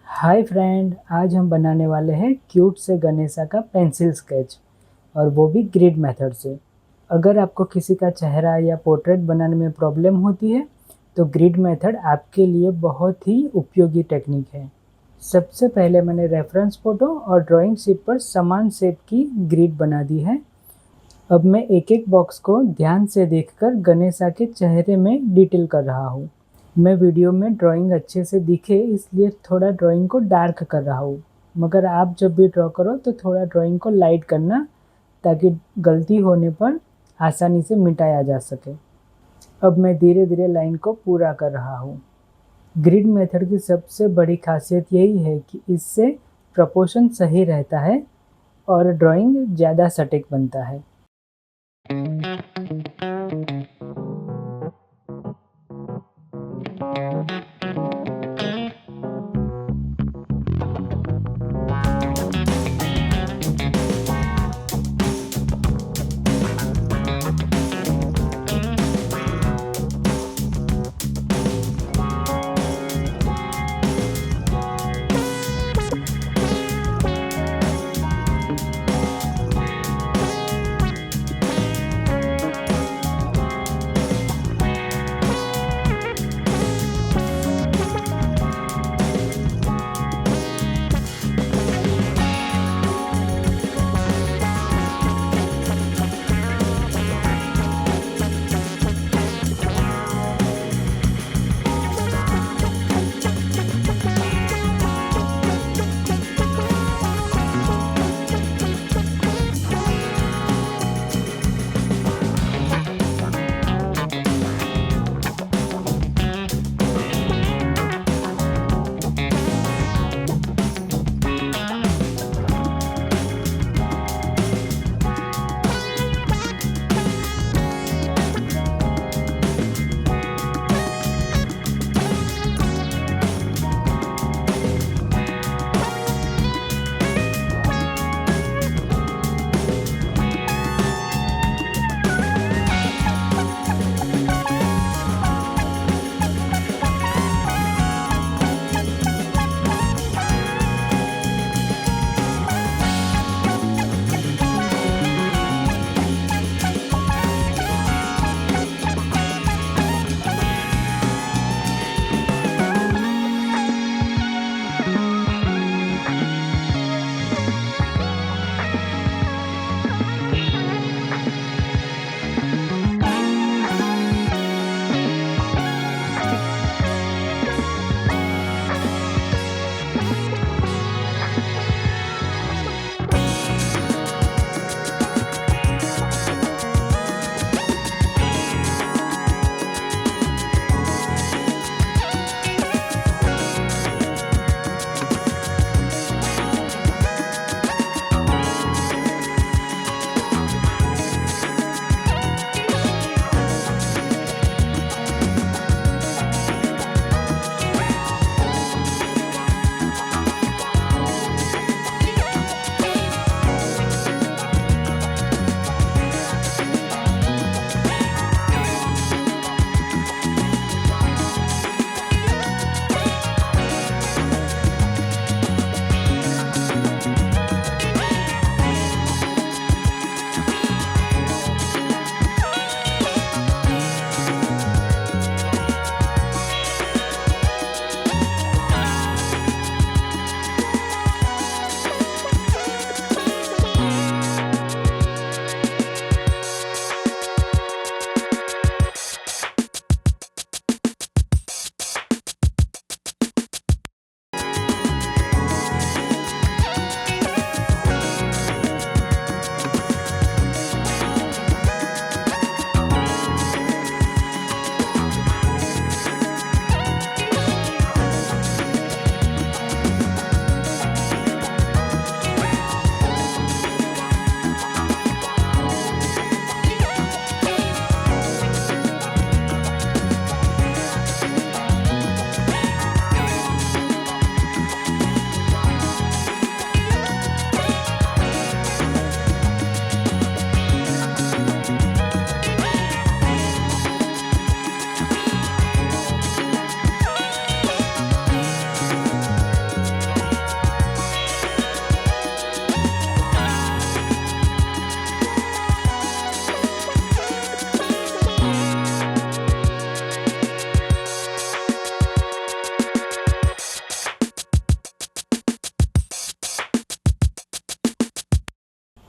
Hi friend, आज हम बनाने वाले हैं क्यूट से गणेशा का पेंसिल स्केच, और वो भी ग्रिड मेथड से। अगर आपको किसी का चेहरा या पोर्ट्रेट बनाने में प्रॉब्लम होती है तो ग्रिड मेथड आपके लिए बहुत ही उपयोगी टेक्निक है। सबसे पहले मैंने रेफरेंस फ़ोटो और ड्राइंग शीट पर समान शेप की ग्रिड बना दी है। अब मैं एक एक बॉक्स को ध्यान से देखकर गणेशा के चेहरे में डिटेल कर रहा हूँ। मैं वीडियो में ड्राइंग अच्छे से दिखे इसलिए थोड़ा ड्राइंग को डार्क कर रहा हूँ, मगर आप जब भी ड्रॉ करो तो थोड़ा ड्राइंग को लाइट करना ताकि गलती होने पर आसानी से मिटाया जा सके। अब मैं धीरे धीरे लाइन को पूरा कर रहा हूँ। ग्रिड मेथड की सबसे बड़ी खासियत यही है कि इससे प्रोपोर्शन सही रहता है और ड्राइंग ज़्यादा सटीक बनता है।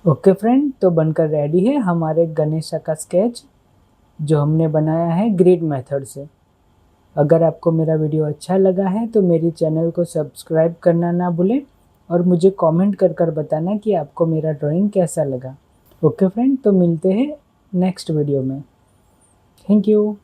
ओके फ्रेंड, तो बनकर रेडी है हमारे गणेशा का स्केच जो हमने बनाया है ग्रिड मेथड से। अगर आपको मेरा वीडियो अच्छा लगा है तो मेरी चैनल को सब्सक्राइब करना ना भूलें और मुझे कमेंट कर बताना कि आपको मेरा ड्राइंग कैसा लगा। ओके फ्रेंड, तो मिलते हैं नेक्स्ट वीडियो में। Thank you.